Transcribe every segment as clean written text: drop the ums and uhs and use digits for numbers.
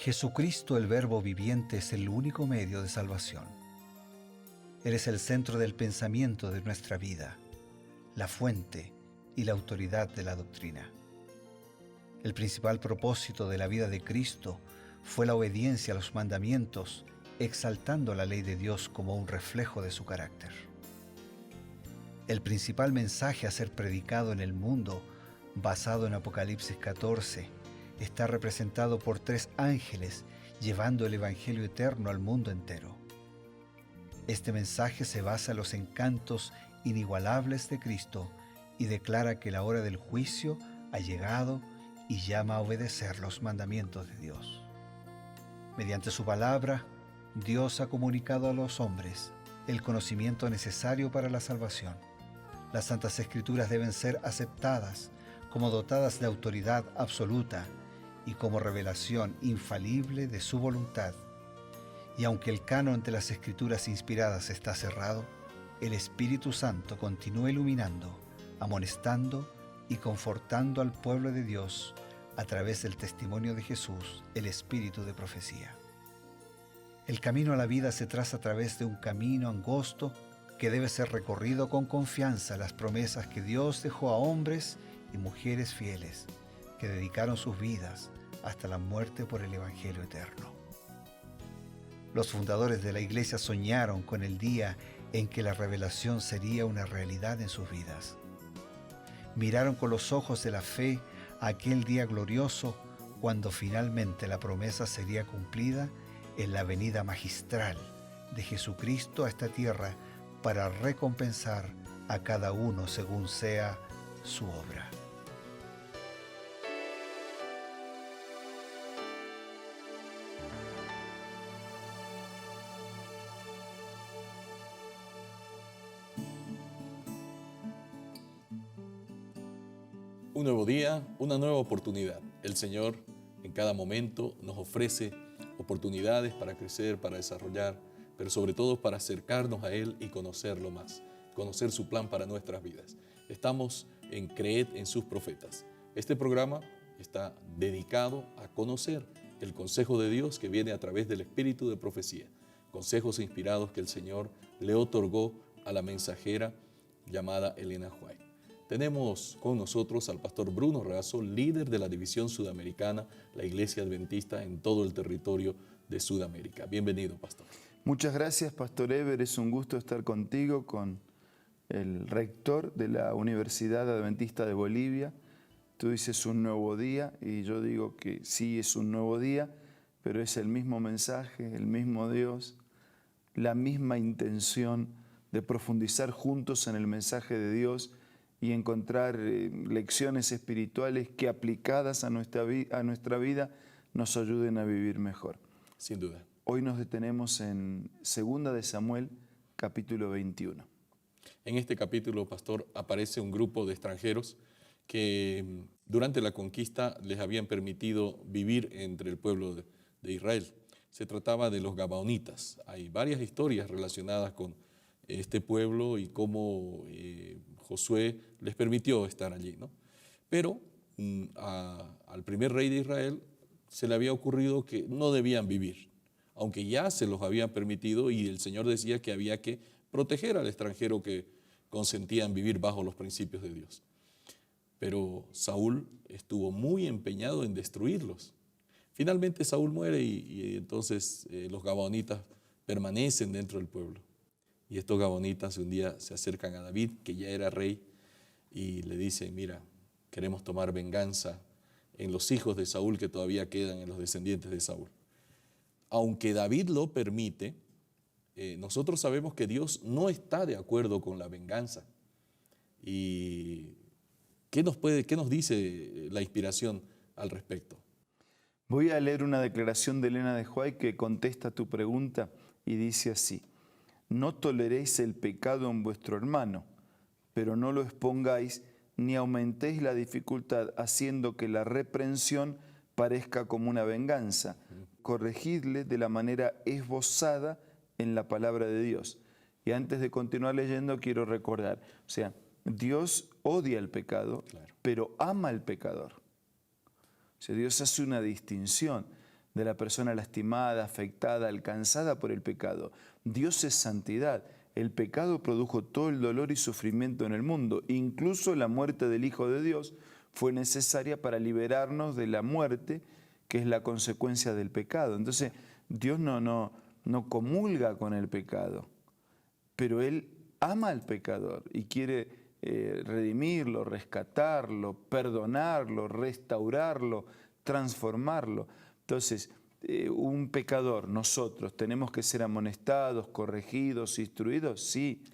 Jesucristo, el Verbo viviente, es el único medio de salvación. Él es el centro del pensamiento de nuestra vida, la fuente y la autoridad de la doctrina. El principal propósito de la vida de Cristo fue la obediencia a los mandamientos, exaltando la ley de Dios como un reflejo de su carácter. El principal mensaje a ser predicado en el mundo, basado en Apocalipsis 14, está representado por 3 ángeles llevando el Evangelio eterno al mundo entero. Este mensaje se basa en los encantos inigualables de Cristo y declara que la hora del juicio ha llegado y llama a obedecer los mandamientos de Dios. Mediante su palabra, Dios ha comunicado a los hombres el conocimiento necesario para la salvación. Las Santas Escrituras deben ser aceptadas como dotadas de autoridad absoluta y como revelación infalible de su voluntad. Y aunque el canon de las Escrituras inspiradas está cerrado, el Espíritu Santo continúa iluminando, amonestando y confortando al pueblo de Dios a través del testimonio de Jesús, el Espíritu de profecía. El camino a la vida se traza a través de un camino angosto que debe ser recorrido con confianza a las promesas que Dios dejó a hombres y mujeres fieles que dedicaron sus vidas hasta la muerte por el Evangelio eterno. Los fundadores de la Iglesia soñaron con el día en que la revelación sería una realidad en sus vidas. Miraron con los ojos de la fe a aquel día glorioso cuando finalmente la promesa sería cumplida en la venida magistral de Jesucristo a esta tierra para recompensar a cada uno según sea su obra. Un nuevo día, una nueva oportunidad. El Señor en cada momento nos ofrece oportunidades para crecer, para desarrollar, pero sobre todo para acercarnos a Él y conocerlo más, conocer su plan para nuestras vidas. Estamos en Creed en sus profetas. Este programa está dedicado a conocer el consejo de Dios que viene a través del espíritu de profecía, consejos inspirados que el Señor le otorgó a la mensajera llamada Elena White. Tenemos con nosotros al pastor Bruno Razo, líder de la división sudamericana, la Iglesia Adventista en todo el territorio de Sudamérica. Bienvenido, pastor. Muchas gracias, pastor Eber. Es un gusto estar contigo, con el rector de la Universidad Adventista de Bolivia. Tú dices un nuevo día y yo digo que sí es un nuevo día, pero es el mismo mensaje, el mismo Dios, la misma intención de profundizar juntos en el mensaje de Dios y encontrar lecciones espirituales que aplicadas a nuestra vida nos ayuden a vivir mejor. Sin duda. Hoy nos detenemos en 2 de Samuel, capítulo 21. En este capítulo, pastor, aparece un grupo de extranjeros que durante la conquista les habían permitido vivir entre el pueblo de Israel. Se trataba de los gabaonitas. Hay varias historias relacionadas con este pueblo y cómo Josué les permitió estar allí, ¿no? Pero al primer rey de Israel se le había ocurrido que no debían vivir, aunque ya se los habían permitido, y el Señor decía que había que proteger al extranjero que consentía en vivir bajo los principios de Dios. Pero Saúl estuvo muy empeñado en destruirlos. Finalmente Saúl muere y entonces los gabaonitas permanecen dentro del pueblo. Y estos gabaonitas un día se acercan a David, que ya era rey, y le dicen: mira, queremos tomar venganza en los hijos de Saúl que todavía quedan, en los descendientes de Saúl. Aunque David lo permite, nosotros sabemos que Dios no está de acuerdo con la venganza. ¿Y qué nos dice la inspiración al respecto? Voy a leer una declaración de Elena de White que contesta tu pregunta y dice así: no toleréis el pecado en vuestro hermano, pero no lo expongáis ni aumentéis la dificultad haciendo que la reprensión parezca como una venganza. Corregidle de la manera esbozada en la palabra de Dios. Y antes de continuar leyendo, quiero recordar, o sea, Dios odia el pecado, claro, pero ama al pecador. O sea, Dios hace una distinción. de la persona lastimada, afectada, alcanzada por el pecado. Dios es santidad. El pecado produjo todo el dolor y sufrimiento en el mundo. Incluso la muerte del Hijo de Dios fue necesaria para liberarnos de la muerte, que es la consecuencia del pecado. Entonces, Dios no comulga con el pecado, pero Él ama al pecador y quiere redimirlo, rescatarlo, perdonarlo, restaurarlo, transformarlo. Entonces, un pecador, nosotros, tenemos que ser amonestados, corregidos, instruidos, sí,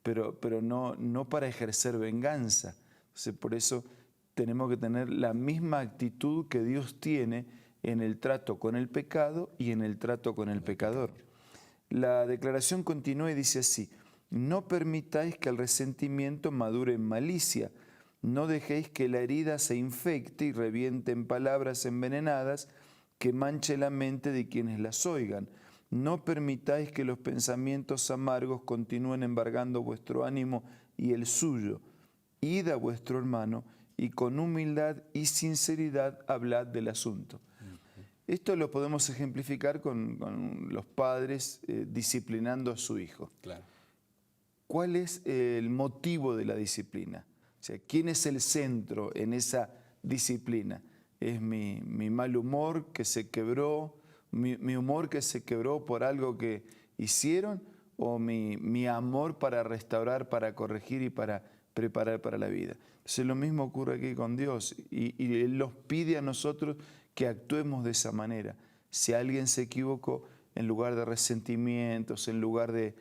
pero no para ejercer venganza. Entonces, por eso tenemos que tener la misma actitud que Dios tiene en el trato con el pecado y en el trato con el pecador. La declaración continúa y dice así: no permitáis que el resentimiento madure en malicia, no dejéis que la herida se infecte y reviente en palabras envenenadas que manche la mente de quienes las oigan. No permitáis que los pensamientos amargos continúen embargando vuestro ánimo y el suyo. Id a vuestro hermano y con humildad y sinceridad hablad del asunto. Esto lo podemos ejemplificar con los padres disciplinando a su hijo. Claro. ¿Cuál es el motivo de la disciplina? O sea, ¿quién es el centro en esa disciplina? ¿Es mi mal humor que se quebró, mi humor que se quebró por algo que hicieron, o mi amor para restaurar, para corregir y para preparar para la vida? Entonces lo mismo ocurre aquí con Dios y Él nos pide a nosotros que actuemos de esa manera. Si alguien se equivocó, en lugar de resentimientos, en lugar de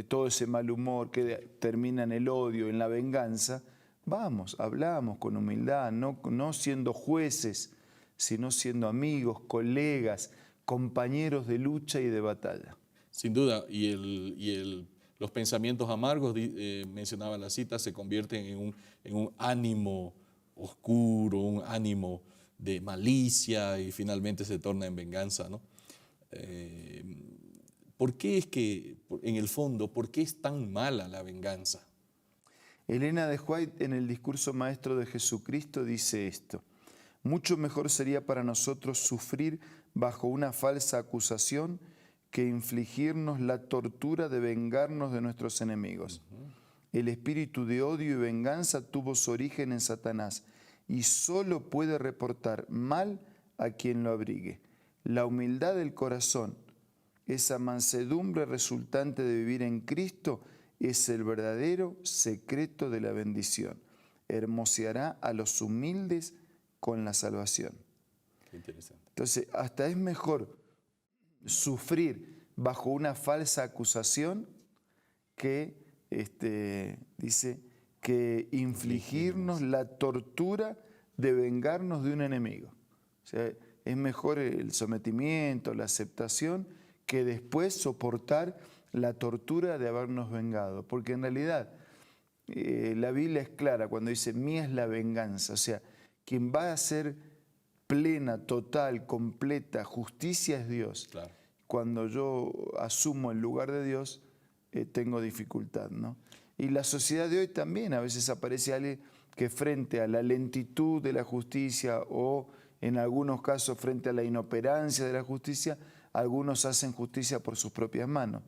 todo ese mal humor que termina en el odio, en la venganza, vamos, hablamos con humildad, no siendo jueces, sino siendo amigos, colegas, compañeros de lucha y de batalla. Sin duda, los pensamientos amargos, mencionaba la cita, se convierten en un ánimo oscuro, un ánimo de malicia y finalmente se torna en venganza, ¿no? ¿Por qué es que, en el fondo, por qué es tan mala la venganza? Elena de White, en el discurso maestro de Jesucristo, dice esto: mucho mejor sería para nosotros sufrir bajo una falsa acusación que infligirnos la tortura de vengarnos de nuestros enemigos. El espíritu de odio y venganza tuvo su origen en Satanás y solo puede reportar mal a quien lo abrigue. La humildad del corazón, esa mansedumbre resultante de vivir en Cristo, es el verdadero secreto de la bendición. Hermoseará a los humildes con la salvación. Qué interesante. Entonces, hasta es mejor sufrir bajo una falsa acusación que, dice, que infligirnos la tortura de vengarnos de un enemigo. O sea, es mejor el sometimiento, la aceptación, que después soportar la tortura de habernos vengado. Porque en realidad la Biblia es clara cuando dice: mía es la venganza. O sea, quien va a hacer plena, total, completa justicia es Dios. Claro. Cuando yo asumo el lugar de Dios, tengo dificultad, ¿no? Y la sociedad de hoy también, a veces aparece alguien que frente a la lentitud de la justicia o en algunos casos frente a la inoperancia de la justicia, algunos hacen justicia por sus propias manos.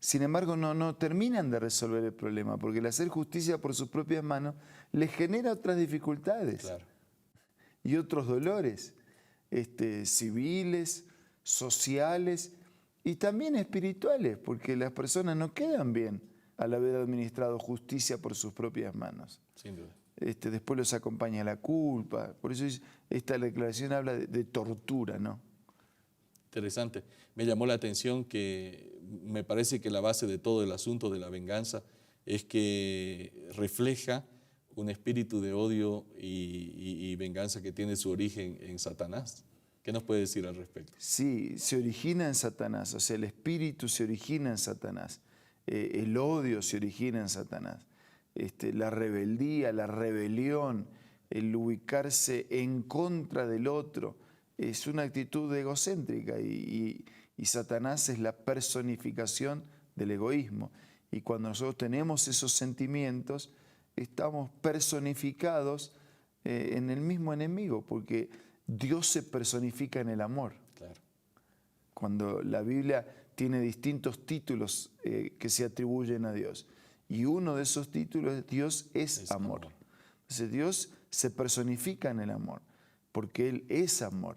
Sin embargo, no terminan de resolver el problema, porque el hacer justicia por sus propias manos les genera otras dificultades. Claro. Y otros dolores civiles, sociales y también espirituales, porque las personas no quedan bien al haber administrado justicia por sus propias manos. Sin duda. Después los acompaña la culpa. Por eso esta declaración habla de tortura, ¿no? Interesante. Me llamó la atención que me parece que la base de todo el asunto de la venganza es que refleja un espíritu de odio y venganza que tiene su origen en Satanás. ¿Qué nos puede decir al respecto? Sí, se origina en Satanás, o sea, el espíritu se origina en Satanás, el odio se origina en Satanás, la rebeldía, la rebelión, el ubicarse en contra del otro, es una actitud egocéntrica y Satanás es la personificación del egoísmo. Y cuando nosotros tenemos esos sentimientos, estamos personificados en el mismo enemigo, porque Dios se personifica en el amor. Claro. Cuando la Biblia tiene distintos títulos que se atribuyen a Dios. Y uno de esos títulos es Dios es amor. Entonces Dios se personifica en el amor, porque Él es amor.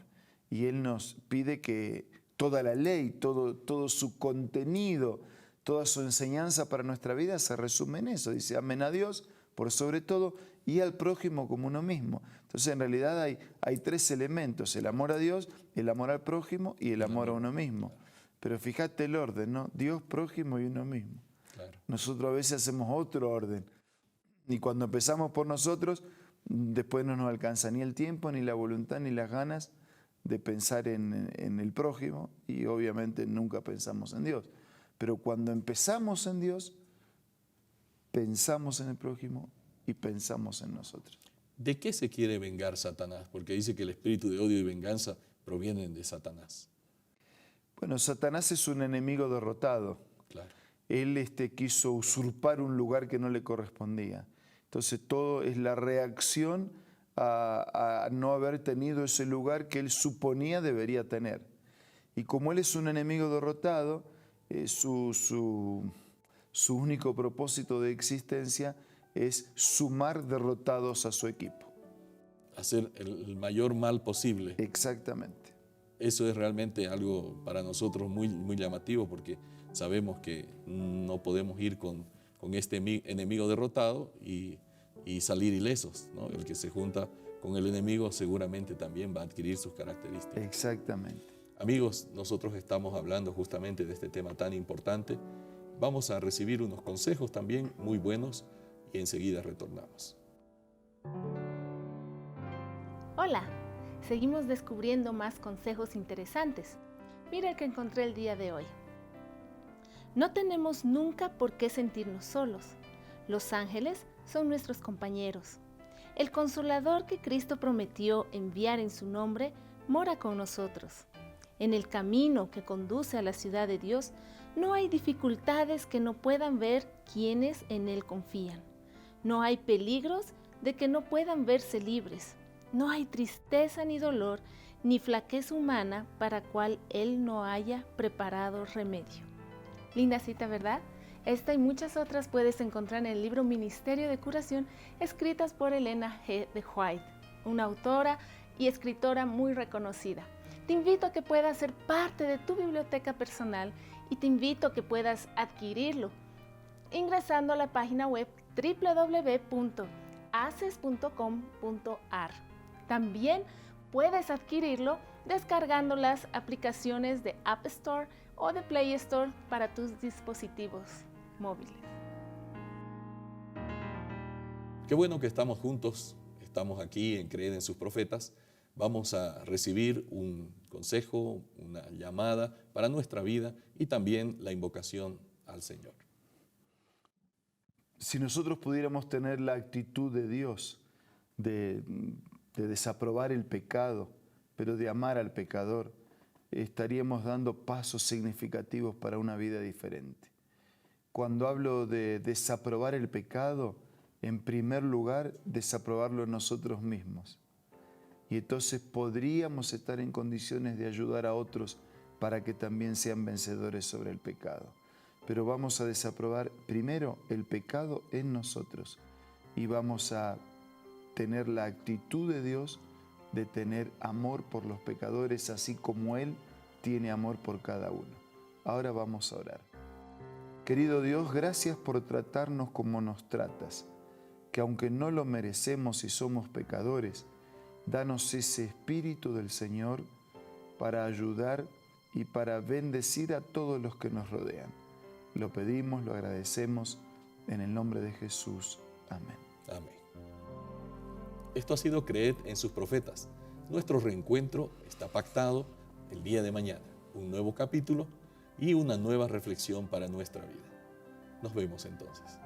Y Él nos pide que toda la ley, todo su contenido, toda su enseñanza para nuestra vida se resume en eso. Dice, amen a Dios por sobre todo y al prójimo como uno mismo. Entonces en realidad hay tres elementos, el amor a Dios, el amor al prójimo y el amor a uno mismo. Pero fíjate el orden, ¿no? Dios, prójimo y uno mismo. Claro. Nosotros a veces hacemos otro orden. Y cuando empezamos por nosotros, después no nos alcanza ni el tiempo, ni la voluntad, ni las ganas de pensar en el prójimo. Y obviamente nunca pensamos en Dios. Pero cuando empezamos en Dios, pensamos en el prójimo y pensamos en nosotros. ¿De qué se quiere vengar Satanás? Porque dice que el espíritu de odio y venganza provienen de Satanás. Bueno, Satanás es un enemigo derrotado. Claro. Él quiso usurpar un lugar que no le correspondía. Entonces todo es la reacción a no haber tenido ese lugar que él suponía debería tener. Y como él es un enemigo derrotado, su único propósito de existencia es sumar derrotados a su equipo. Hacer el mayor mal posible. Exactamente. Eso es realmente algo para nosotros muy, muy llamativo, porque sabemos que no podemos ir con este enemigo derrotado y salir ilesos, ¿no? El que se junta con el enemigo seguramente también va a adquirir sus características. Exactamente. Amigos, nosotros estamos hablando justamente de este tema tan importante. Vamos a recibir unos consejos también muy buenos y enseguida retornamos. Hola, seguimos descubriendo más consejos interesantes. Mira el que encontré el día de hoy. No tenemos nunca por qué sentirnos solos. Los ángeles son nuestros compañeros. El Consolador que Cristo prometió enviar en su nombre mora con nosotros. En el camino que conduce a la ciudad de Dios, no hay dificultades que no puedan ver quienes en Él confían. No hay peligros de que no puedan verse libres. No hay tristeza ni dolor, ni flaqueza humana para cual Él no haya preparado remedio. Linda cita, ¿verdad? Esta y muchas otras puedes encontrar en el libro Ministerio de Curación, escritas por Elena G. de White, una autora y escritora muy reconocida. Te invito a que puedas ser parte de tu biblioteca personal y te invito a que puedas adquirirlo ingresando a la página web www.aces.com.ar. También puedes adquirirlo descargando las aplicaciones de App Store o de Play Store para tus dispositivos móviles. Qué bueno que estamos juntos, estamos aquí en Creer en sus Profetas. Vamos a recibir un consejo, una llamada para nuestra vida y también la invocación al Señor. Si nosotros pudiéramos tener la actitud de Dios de desaprobar el pecado, pero de amar al pecador, estaríamos dando pasos significativos para una vida diferente. Cuando hablo de desaprobar el pecado, en primer lugar, desaprobarlo en nosotros mismos. Y entonces podríamos estar en condiciones de ayudar a otros para que también sean vencedores sobre el pecado. Pero vamos a desaprobar primero el pecado en nosotros y vamos a tener la actitud de Dios de tener amor por los pecadores, así como Él tiene amor por cada uno. Ahora vamos a orar. Querido Dios, gracias por tratarnos como nos tratas, que aunque no lo merecemos y somos pecadores, danos ese Espíritu del Señor para ayudar y para bendecir a todos los que nos rodean. Lo pedimos, lo agradecemos, en el nombre de Jesús. Amén. Amén. Esto ha sido Creed en sus Profetas. Nuestro reencuentro está pactado el día de mañana. Un nuevo capítulo y una nueva reflexión para nuestra vida. Nos vemos entonces.